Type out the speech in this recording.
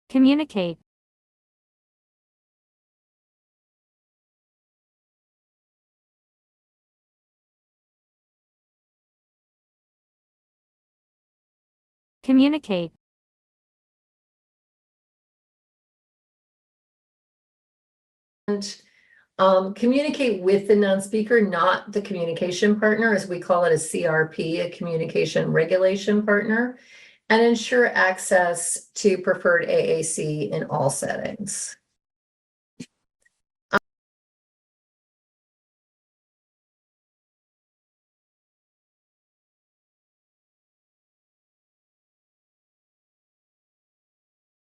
Communicate. Communicate. Communicate with the non-speaker, not the communication partner, as we call it a CRP, a communication regulation partner, and ensure access to preferred AAC in all settings.